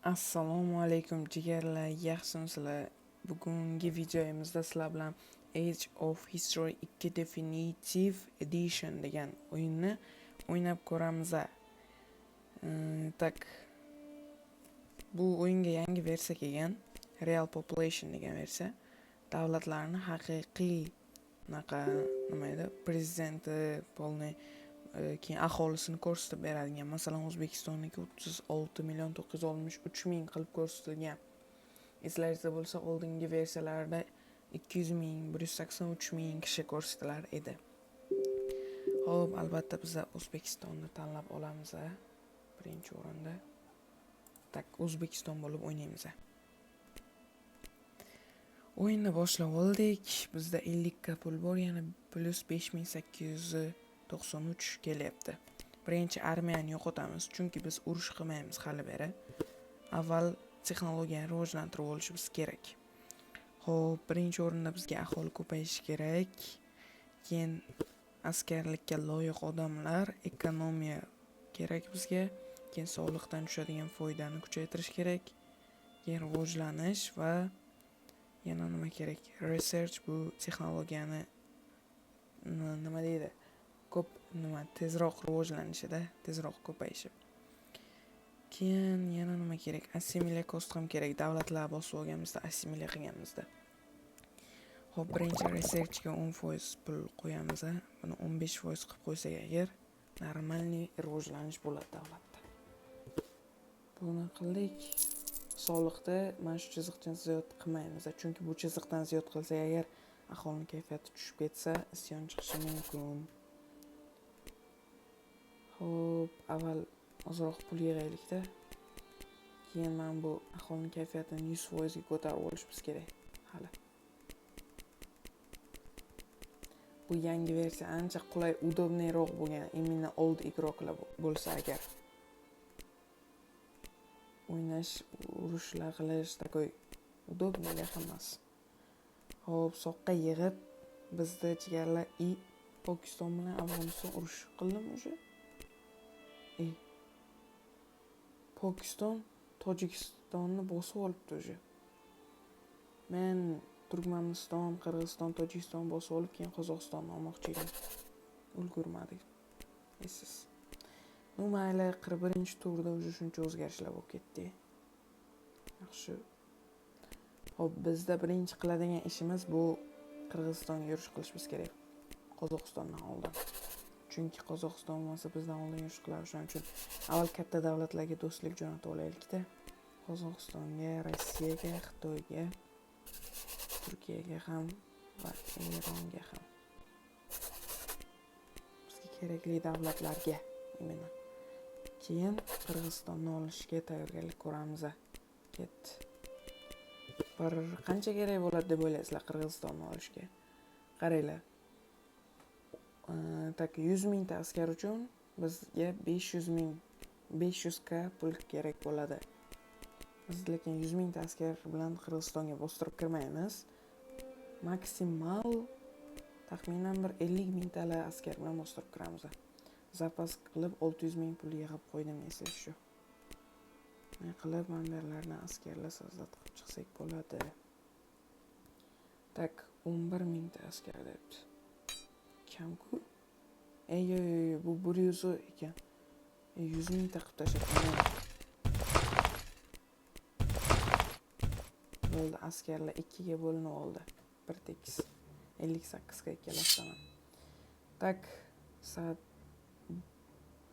Assalomu alaykum jigarlar, yaxshimisizlar? Bugungi videomizda sizlar bilan Age of History 2 Definitive Edition degan o'yinni o'ynab ko'ramiz. Tak bu o'yinga yangi versiya kelgan, Real Population degan versiya. Davlatlarni haqiqiy nima edi, prezidenti polni keyin aholisini ko'rsatib beradigan. Masalan, O'zbekistonniki 36.963.000 qilib ko'rsatilgan. Eslaringizda bo'lsa, oldingi versiyalarda 200.000, 183.000 kishi ko'rsatilar edi. Xo'p, albatta biz O'zbekistonni tanlab olamiz. Birinchi o'rinda tak O'zbekiston bo'lib o'ynaymiz. O'yinni boshlab oldik. Bizda 50 ga pul bor, yana plus 5893 kelyapti. Birinchi armiyani yo'qotamiz, chunki biz urush qilmaymiz hali beri. Avval texnologiyani rivojlantirib olishimiz kerak. Xo'p, birinchi o'rinda bizga aholi ko'payishi kerak. Keyin askarlikka loyiq odamlar, ekonomiya kerak bizga. Keyin soliqdan tushadigan foydani kuchaytirish kerak. Keyin rivojlanish va yana nima kerak? Research, bu texnologiyani nima deydi? Ko'p tezroq rivojlanishida, tezroq ko'payishi. Keyin yana nima kerak? Assimilya cost ham kerak. Davlatlar bosib olganimizda assimilya qilganimizda. Xo'p, birinchi researchga 10% pul qo'yamiz. Buni 15% qilib qo'ysak agar, normalniy rivojlanish bo'ladi davlatda. Buni qildik. Soliqda mana shu chiziqdan ziyod qilmaymiz, chunki bu chiziqdan ziyod qilsak agar aholining kayfiyati tushib ketsa, isyon chiqishi mumkin. Xo'p, avval ozroq pul yig'aylik-da. Keyin men bu aholining kayfiyatini 100% ga ko'tarib olishimiz kerak hali. Bu yangi versiya ancha qulay, udobniyroq bo'lgan, imенно old igroklar bo'lsa agar. O'ynash, urushlar qilish takoy udobniy hammasi. Xo'p, soqqa yig'ib bizda jigarlar Pokiston bilan Afg'oniston urush qildimi o'sha? Pokiston Tojikistonni bosib olibdi o'sha. Men Turkmaniston, Qirg'iziston, Tojikiston bosib olib, keyin Qozog'istonni olmoqchi edim. Ulgurmadik. Esiz. Mayli, 41-turda o'sha shuncha o'zgarishlar bo'lib ketdi. Yaxshi. Xo'p, bizda birinchi qiladigan ishimiz bu Qirg'izistonga yurish qilishimiz kerak. Qozog'istondan oldin. Chunki Qozog'iston bo'lmasa bizdan oldin yurish qiladi. Shuning uchun avval katta davlatlarga do'stlik jo'natib olaylik-da. Qozog'istonga, Rossiyaga, Xitoyga, Turkiyaga ham va Eronga ham. Bizga kerakli davlatlarga imенно. Keyin Qirg'izistonni olishga tayyorgarlik ko'ramiz. Ketdi. Bir qancha kerak bo'ladi deb o'ylaysizlar Qirg'izistonni olishga? Qaranglar. Tak 100.000 ta askar uchun bizga 500 ga pul kerak bo'ladi. Biz lekin 100.000 ta askar bilan Qirg'izistonga bostirib kirmaymiz. Maksimal taxminan bir 50.000 ta askar bilan bostirib kiramiz. Zapas qilib 600.000 pul yig'ib qo'ydim, eslar shu. Men qilib manberlardan askarlar sozlat qilib chiqsak bo'ladi. Tak 11.000 ta askar debdi. Kam-ku. Bu 100 ekan. 100.000 ta qilib tashlabman. Bo'ldi, askarlar 2 ga bo'linib oldi. Bir tekis 58 ga ikkalasidan. Tak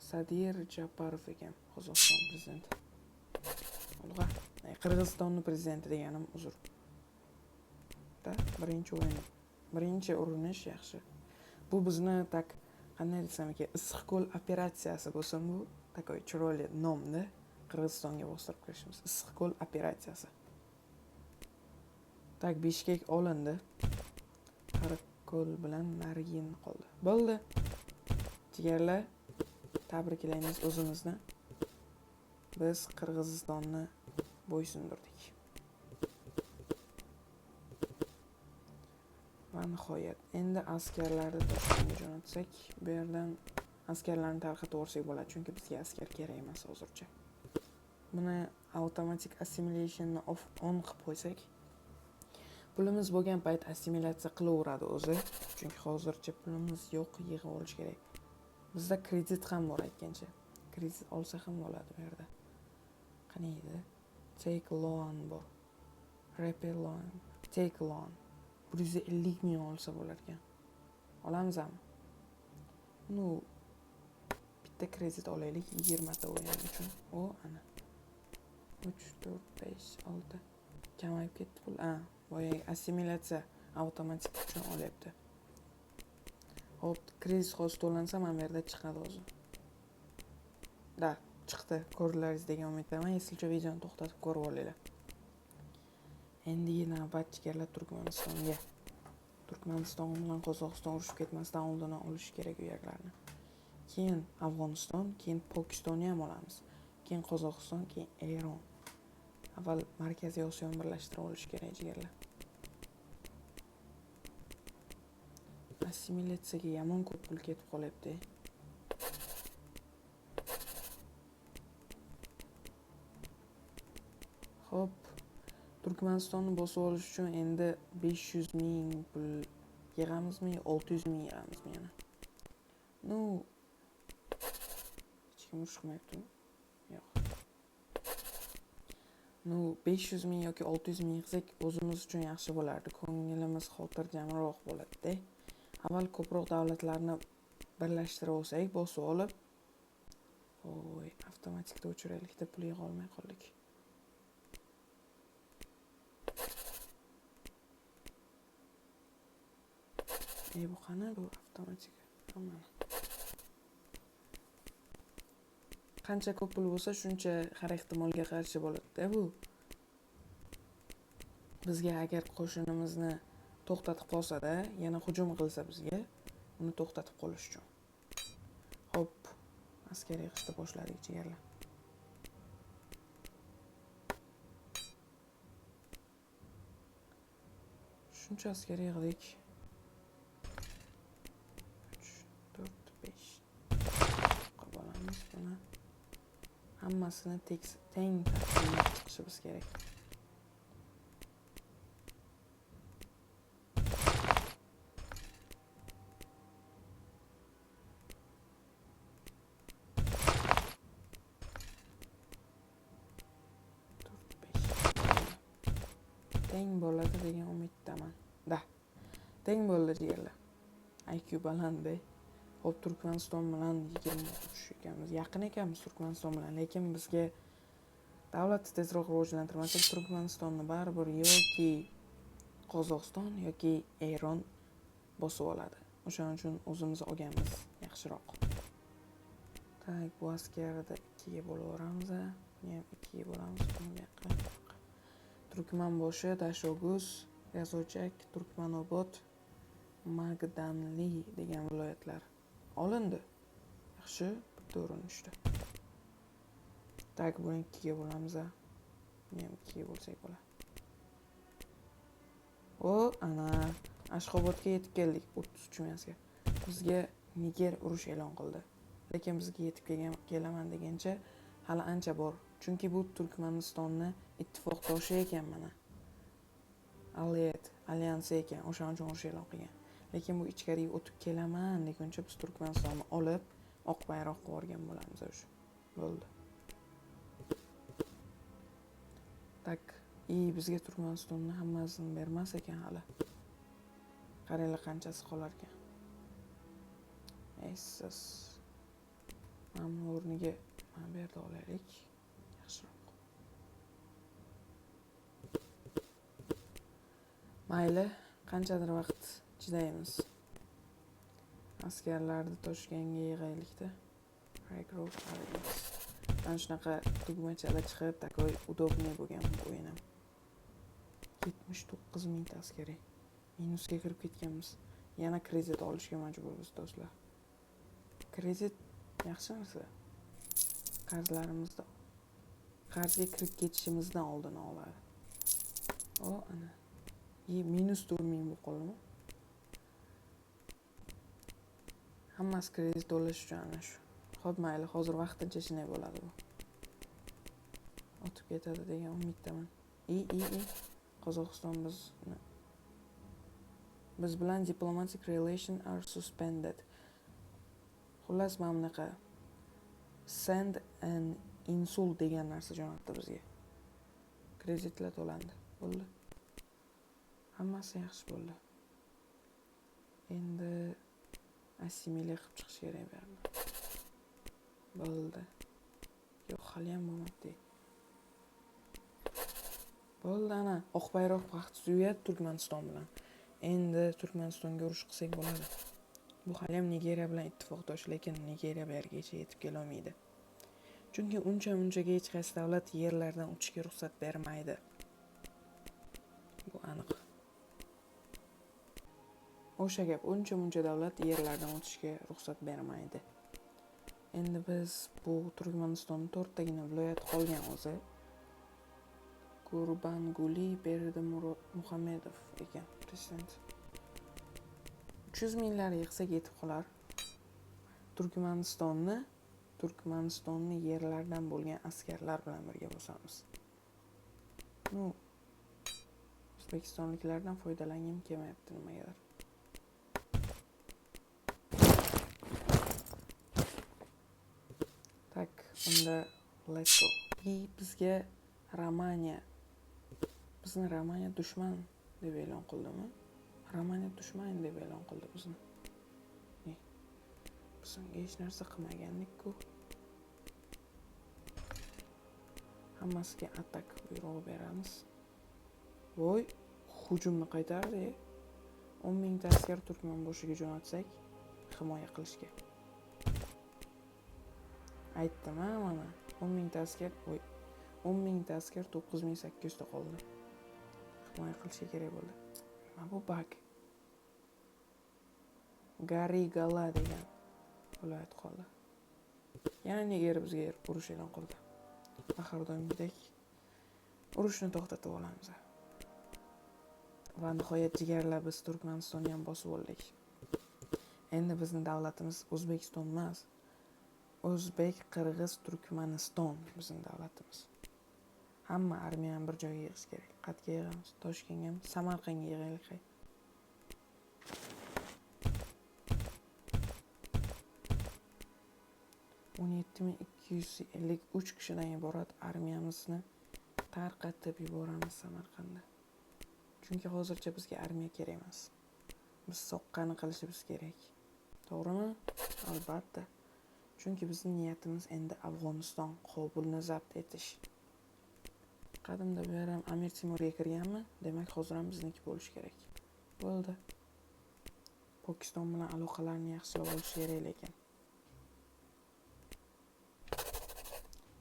Sadir Japarov ekan, Qozog'iston prezidenti. Olg'a, Qirg'izistonning prezidenti deganim uzr. Birinchi urinish yaxshi. Bu bizni tak qanday desam ekan, Issiqko'l operatsiyasi bo'lsa, bu takoy chiroyli nomda Qirg'izistonga bostirib kirishimiz. Issiqko'l operatsiyasi. Tak Bishkek olindi. Qarako'l bilan Nargin qoldi. Bo'ldi. Jigarlar, tabriklaymiz o'zimizni. Biz Qirg'izistonni bo'ysundirdik. Va nihoyat, endi askarlarni Toshkentga jo'natsak, bu yerdan askarlarni tarqatib yuborsak bo'ladi, chunki bizga askar kerak emas hozircha. Buni automatic assimilationni on qilib qo'ysak, pulimiz bo'lgan payt assimilyatsiya qilaveradi o'zi, chunki hozircha pulimiz yo'q, yig'ib olish kerak. Bizda kredit ham bor aytgancha. Kredit olsa ham bo'ladi bu yerda. Qani edi? Take loan bor. Repay loan, take loan. 150 ming olsa bo'lar ekan. Olamizmi? Nu bitta kredit olaylik 20 ta o'yin uchun. O ana. 3 4 5 6 kamayib ketdi pul. Boyagi assimilyatsiya avtomatik uchun olyapti. Hop, kredit hozir to'lansa mana bu yerda chiqadi o'zi. Da, chiqdi. Ko'rdilaringiz degan umiddaman. Eslcha videoni to'xtatib ko'rib olinglar. Endi navbat jigarlar Turkmanistonga. Turkmaniston bilan Qozog'iston urushib ketmasdan oldin olish kerak u yerlarni. Keyin Afg'oniston, keyin Pokistonni ham olamiz. Keyin Qozog'iston, keyin Eron. Avval Markaziy Osiyoni birlashtirib olish kerak jigarlar. Assimilyatsiyaga yomon ko'p pul ketib qolyapti. Hop, Turkmanistonni bosib olish uchun endi 500 ming pul yig'amizmi, 600 ming yig'amizmi yana? Nu hech kim urush qilmayaptimi? Yo'q. Nu 500 ming yoki 600 ming yig'sak o'zimiz uchun yaxshi bo'lardi. Ko'nglimiz xotirjamroq bo'ladi-da. Avval ko'proq davlatlarni birlashtirib olsak, bosib olib, avtomatikda o'chiraylikda pul yig'a olmay qoldik. Bu qani bu avtomatik? Qancha ko'p pul bo'lsa, shuncha har ehtimolga qarshi bo'ladi-da bu. Bizga agar qo'shinimizni to'xtatib qolsa-da, yana hujum qilsa bizga, uni to'xtatib qolish uchun. Hop, askar yig'ishni boshladik jigarlar. Shuncha askar yig'dik. 3 4 5 qabolamiz buni. Hammasini teng taqsimlab chiqishimiz kerak. Teng bo'ladi degan umiddaman. Teng bo'ldi jigarlar. IQ baland-da. Hop, Turkmaniston bilan 23 ekanmiz. Yaqin ekanmiz Turkmaniston bilan, lekin bizga davlatni tezroq rivojlantirmasak, Turkmanistonni baribir yoki Qozog'iston yoki Eron bosib oladi. O'shaning uchun o'zimiz olganimiz yaxshiroq. Tak, bu askarni 2 ga bo'lib o'ramiz. Buni ham 2 ga bo'lamiz. Buni bu yoqqa. Turkmanboshi, Dashoguz, Yazochak, Turkmanobod, Magdanli degan viloyatlar olindi. Yaxshi, bitta urinishdi. Tak, buni 2 ga bo'lamiz. Buni ham 2 ga bo'lsak bo'ladi. Ana Ashxobodga yetib keldik. 33 ming askar. Bizga Niger urush e'lon qildi. Lekin bizga yetib kelaman degancha hali ancha bor. Chunki bu Turkmanistonni ittifoqdoshi ekan mana. Alyansi ekan, o'shaning uchun urush e'lon qilgan. Lekin bu ichkariga o'tib kelaman deguncha biz Turkmanistonni olib, oq bayroq qo'ygan bo'lamiz o'sha. Bo'ldi. Tak, bizga Turkmanistonni hammasini bermas ekan hali. Qaranglar qanchasi qolar ekan. Siz mana o'rniga mana bu yerda olaylik. Yaxshiroq. Mayli, qanchadir vaqt chidaymiz. Askarlarni Toshkentga yig'aylikda. Regrowth qilamiz. Mana shunaqa tugmachalar chiqib, takoy udobniy bo'lgan bu o'yin ham. 79 mingta askari. Minusga kirib ketganmiz. Yana kredit olishga majburmiz do'stlar. Kredit yaxshi narsa. Qarzga kirib ketishimizdan oldin oladi. Ana. Minus 4 ming bo'lib qoldimi? Hammasi kredit to'lash uchun ana shu. Xo'p, mayli, hozir vaqtincha shunday bo'ladi bu. o'tib ketadi degan umiddaman. Qozog'iston biz bilan diplomatic relation are suspended. Xullas mana bunaqa send and insult degan narsa jo'natdi bizga. Kreditlar to'landi. Bo'ldi. Hammasi yaxshi bo'ldi. Endi assimilya qilib chiqish kerak berdi. Bo'ldi. Yo'q, hali ham bo'lmadi. Bo'ldi, ana oq bayroq paxta suyat Turkmaniston bilan. Endi Turkmanistonga urush qilsak bo'ladi. Bu hali ham Nigeriya bilan ittifoqdosh, lekin Nigeriya bu yergacha yetib kela olmaydi. Chunki uncha-munchaga hech qaysi davlat yerlardan o'tishga ruxsat bermaydi. Bu aniq. O'sha gap, uncha-muncha davlat yerlardan o'tishga ruxsat bermaydi. Endi biz bu Turkmanistonning 4 tagina viloyati qolgan o'zi. Gurbanguli Berdimuhamedov ekan prezident. 300 minglar yig'sak yetib qolar. Turkmanistonni yerlardan bo'lgan askarlar bilan birga bosamiz. O'zbekistonliklardan foydalangim kelmayapti nimagadir. Tak, unda let's go. Bizga bizni Romaniya dushman deb e'lon qildimi? Romaniya dushman deb e'lon qildi bizni. Biz unga hech narsa qilmagandik-ku. Hammasiga atak buyrug'i beramiz. Voy, hujumni qaytardi. 10 mingta askar Turkman boshiga jo'natsak, himoya qilishga. Aytdim mana 10 mingta askar 9800 ta qoldi. Himoya qilishga kerak bo'ldi. Mana bu bug. Garigala degan viloyat qoldi. Yana Nigeriya bizga urush e'lon qildi. Har doimgidek urushni to'xtatib olamiz. Va nihoyat jigarlar biz Turkmanistonni ham bosib oldik. Endi bizning davlatimiz O'zbekiston emas. O'zbek, Qirg'iz, Turkmaniston bizning davlatimiz. Hamma armiyani bir joyga yig'ish kerak. Qayerga yig'amiz? Toshkentga, Samarqandga yig'aylik. 17.253 kishidan iborat armiyamizni tarqatib yuboramiz Samarqandda. Chunki hozircha bizga armiya kerak emas. Biz soqqani qilishimiz kerak. To'g'rimi? Albatta. Chunki bizning niyatimiz endi Afg'oniston, Qobulni zabt etish. Qadimda bu yer ham Amir Temurga kirganmi? Demak, hozir ham bizniki bo'lishi kerak. Bo'ldi. Pokiston bilan aloqalarni yaxshilab olish kerak lekin.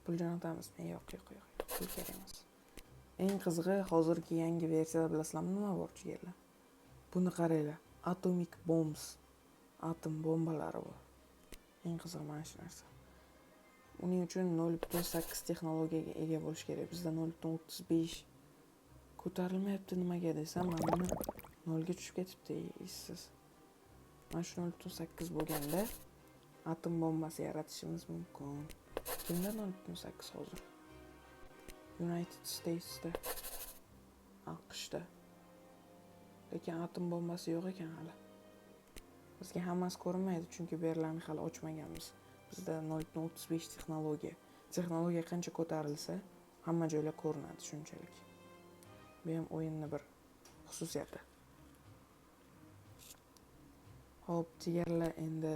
Pul jo'natamizmi? Yo'q. Pul kerak emas. Eng qizig'i hozirgi yangi versiyada bilasizlarmi nima bor chigerlar? Buni qaranglar. Atomic bombs. Atom bombalari bor. Eng qizig'i mana shu narsa. Uning uchun 0.8 texnologiyaga ega bo'lish kerak. Bizda 0.35 ko'tarilmayapti nimaga desam, mana buni 0 ga tushib ketibdi, issiz. Mana shu 0.8 bo'lganda atom bombasi yaratishimiz mumkin. Kimda 0.8 hozir? United States'da, AQShda. Lekin atom bombasi yo'q ekan hali. Bizga hammasi ko'rinmaydi, chunki bu yerlarni hali ochmaganmiz. Bizda 0.35 texnologiya qancha ko'tarilsa, hamma joylar ko'rinadi shunchalik. Bu ham o'yinning bir xususiyati. Xo'p, jigarlar, endi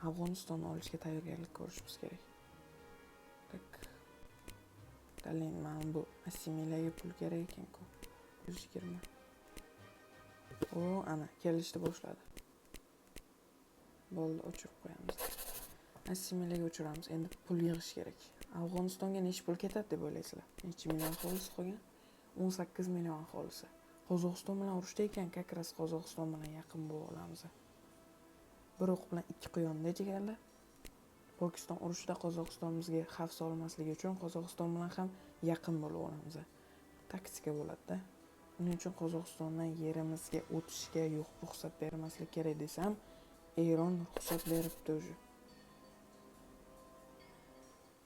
Afg'onistonni olishga tayyorgarlik ko'rishimiz kerak. Dalin, mana bu assimilyaga pul kerak ekan-ku. 120. Ana kelishni boshladi. Bo'ldi, o'chirib qo'yamiz. Assimilyaga o'chiramiz. Endi pul yig'ish kerak. Afg'onistonga necha pul ketadi deb o'ylaysizlar? Necha million aholisi qolgan? 18 million aholisi. Qozog'iston bilan urushda ekan, kakras Qozog'iston bilan yaqin bo'lib olamiz. Bir o'q bilan ikki quyonni jigarlar. Pokiston urushida Qozog'iston bizga xavf solmasligi uchun Qozog'iston bilan ham yaqin bo'lib olamiz. Taktika bo'ladi-da. Uning uchun Qozog'istondan yerimizga o'tishga yo'q ruxsat bermaslik kerak desam, Eron ruxsat beribdi o'zi.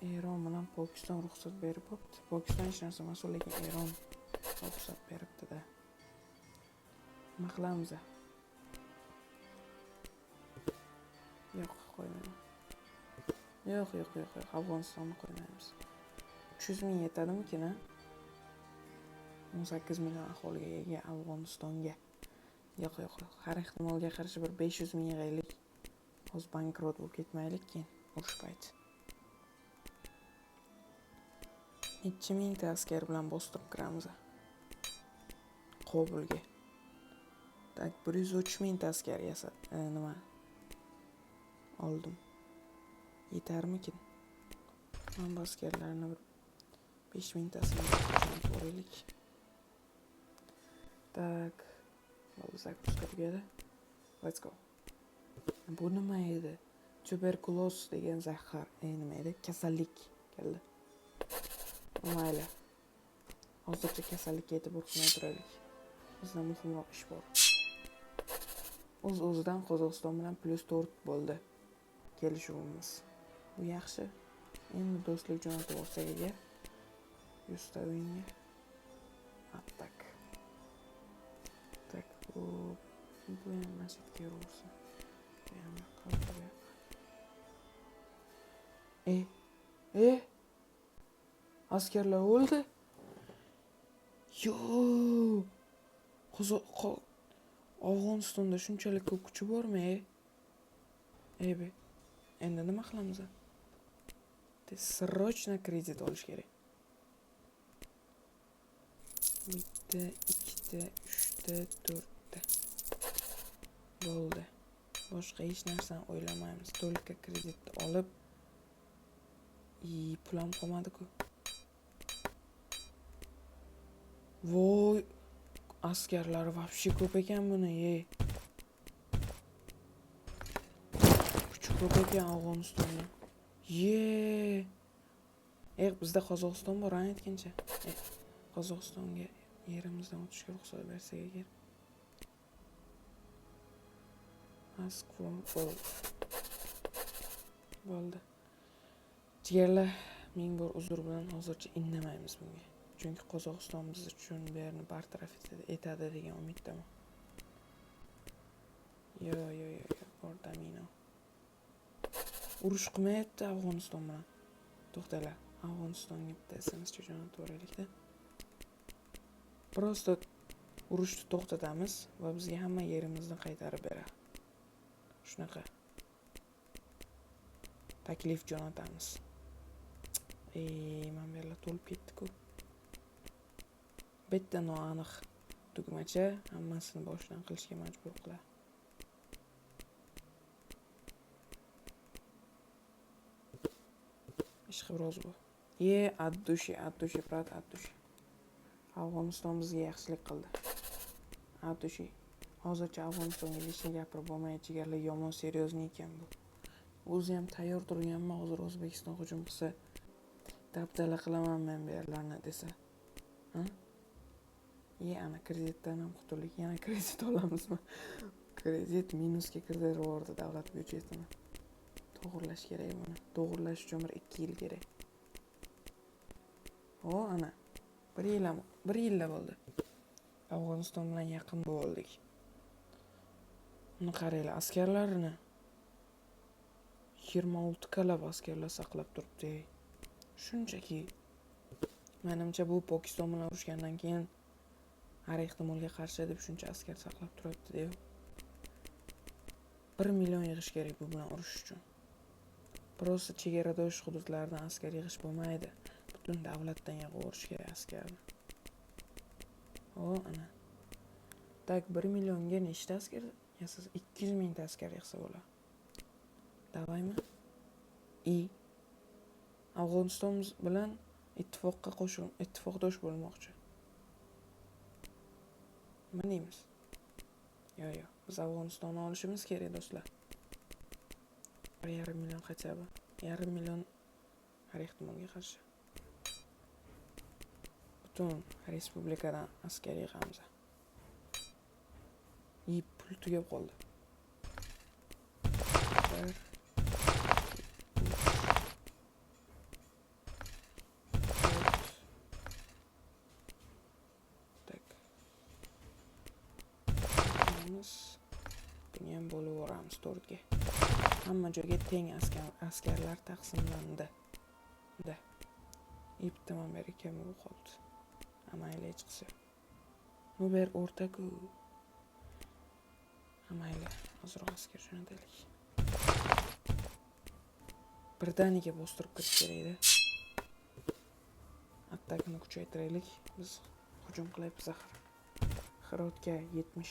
Eron bilan Pokiston ruxsat berib bo'pti. Pokiston hech narsa emas, lekin Eron ruxsat beribdi-da. Nima qilamiz? Yo'q, qo'ymayman. Yo'q. Afg'onistonni qo'ymaymiz. 300 ming yetadimikin, ha? 18 million aholiga ega Afg'onistonga. Yo'q. Har ehtimolga qarshi bir 500 ming yig'aylik. Hozir bankrot bo'lib ketmaylik keyin urush payti. 2 mingta askar bilan bostirib kiramiz. Qobulga. Tak 130 mingta askar nima? Oldim. Yetarmikin? Men bu askarlarni bir 5 mingtasini ko'raylik. Tak. Bo'ldi, zakuzka tugadi. Let's go. Bu nima edi? Tuberkuloz degan zahar, nima edi? Kasallik keldi. Mayli. Hozircha kasallikka e'tibor qilmay turaylik. Bizda muhimroq ish bor. O'z-o'zidan Qozog'iston bilan +4 bo'ldi kelishuvimiz. Bu yaxshi. Endi do'stlik jo'natib olsak agar 100 ta o'yinga attak. Tak, bu ham masjidga ursin. Bu ham qalbga. Askarlar o'ldi. Yo! Afg'onistonda shunchalik ko'p kuchi bormi? Endi nima qilamiz? Srochna kredit olish kerak. 1 ta, 2 ta, 3 ta, 4 ta. Bo'ldi. Boshqa hech narsani o'ylamaymiz. To'liq kreditni olib, pulam qolmadi-ku. Voy, askarlar vobshe ko'p ekan buni, Kuchi ko'p ekan Afg'onistonda. Bizda Qozog'iston bor, aytgancha. Qozog'istonga yerimizdan o'tishga ruxsat bersak agar. Bo'ldi. Jigarlar, ming bor uzr bilan hozircha indamaymiz bunga. Chunki Qozog'iston biz uchun bu yerni bartaraf etadi degan umiddaman. Yo'q, bordamino. Urush qilmayapti Afg'oniston bilan. To'xtanglar, Afg'onistonga bitta SMS jo'natib yuboraylik-da. Prosta urushni to'xtatamiz va bizga hamma yerimizni qaytarib beradi. Shunaqa taklif jo'natamiz. Mana bu yerlar to'lib ketdi-ku. Bitta noaniq tugmacha hammasini boshdan qilishga majbur qiladi. Ishqi biroz bu. Addushi, brat, addushi. Afg'oniston bizga yaxshilik qildi. Addushi. Hozircha Afg'onistonga hech narsa gapirib bo'lmaydi, jigarlar, yomon seryozni ekan bu. O'zi ham tayyor turganman, hozir O'zbekiston hujum qilsa, dabdala qilaman men bu yerlarni desa. Ana kreditdan ham qutuldik, yana kredit olamizmi? Kredit minusga kirdi, rivordi davlat byudjetini. To'g'irlash kerak buni. To'g'irlash uchun 2 yil kerak. Ana 1 yil bo'ldi. Afg'oniston bilan yaqin bo'ldik. Uni qaranglar, askarlarni 26 kalab askarlar saqlab turibdi. Shunchaki menimcha bu Pokiston bilan urushgandan keyin har ehtimolga qarshi deb shuncha askar saqlab turibdi-da. 1 million yig'ish kerak bu bilan urush uchun. Prosta chegaradosh hududlardan askar yig'ish bo'lmaydi. Butun davlatdan yig'ib kerak askarni. Ana. Tak 1 millionga nechta askar yasiz? 200 mingta askar yig'sa bo'ladi. Davaymi? Afg'oniston bilan ittifoqdosh bo'lmoqchi. Nima deymiz? Yo'q, biz Afg'onistonni olishimiz kerak do'stlar. 1,5 million хотя бы. 1,5 million har ehtimolga qarshi. Butun respublikadan askar yig'amiz. Pul tugab qoldi. bo'laveramiz to'rtga. Hamma joyga teng askarlar taqsimlandi. Bittaman beri kam bo'lib qoldi. Mayli chiqsa. Bu ber o'rta-ku. Mayli, hozirroq askar jo'nataylik. Birdaniga bostirib kirish kerak-da. Attakni kuchaytiraylik. Biz hujum qilyapmiz axir. Hirotga 70,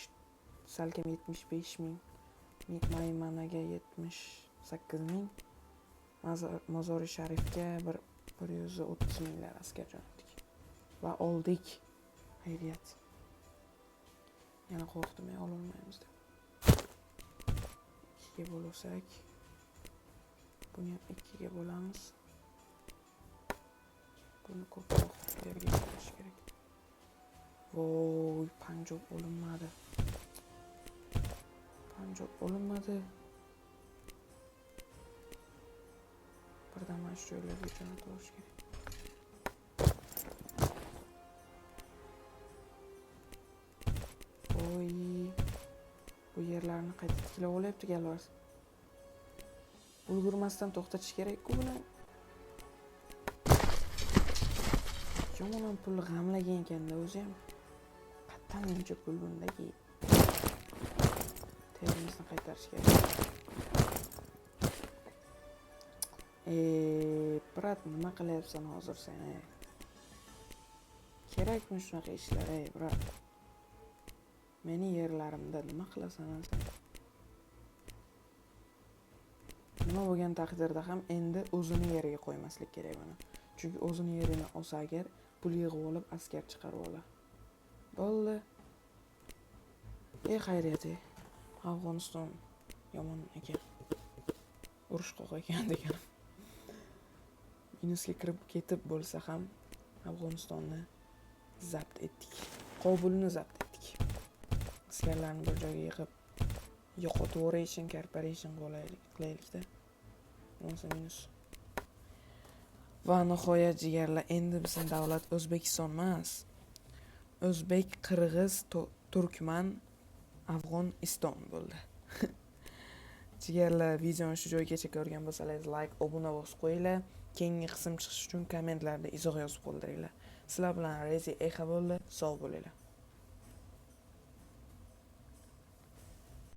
salkam 75 ming, Maymanaga 78 ming, Mozori Sharifga 130 minglar askar jo'natdik. Va oldik. Xayriyat. Yana qo'rqdim, ololmaymiz deb. Ikkiga bo'lsak, buni ham ikkiga bo'lamiz. Buni ko'proq yerga qo'yish kerak. Voy, Panjob olinmadi. Birdan mana shu joylarga jo'natib olish kerak. Voy, bu yerlarni qayta tiklab olyapti galvar. Ulgurmasdan to'xtatish kerak-ku buni. Yomon pul g'amlagan ekanda o'zi ham. Qattan buncha pul bundaki. Terimizni qaytarish kerak. Brat, nima qilyapsan hozir sen? Kerakmi shunaqa ishlar, brat? Meni yerlarimda nima qilasan sen? Nima bo'lgan taqdirda ham endi o'zini yeriga qo'ymaslik kerak buni. Chunki o'zini yerini olsa agar pul yig'ib olib askar chiqarib olar. Bo'ldi. Xayriyat. Afg'oniston yomon ekan. Urush qo'q ekan deganim. Minusga kirib ketib bo'lsa ham Afg'onistonni zabt etdik. Qobulni zabt etdik. Askarlarni bir joyga yig'ib yo'qotib corporation qilaylikda. Bo'lmasa minus. Va nihoyat jigarlar, endi bizning davlat O'zbekiston emas. O'zbek, Qirg'iz, Turkman, Afg'oniston bo'ldi. Jigarlar, videoni shu joygacha ko'rgan bo'lsangiz, like, obuna bosib qo'yinglar. Keyingi qism chiqish uchun kommentlarda izoh yozib qoldiringlar. Sizlar bilan Rezi Exa bo'ldi. Sog' bo'linglar.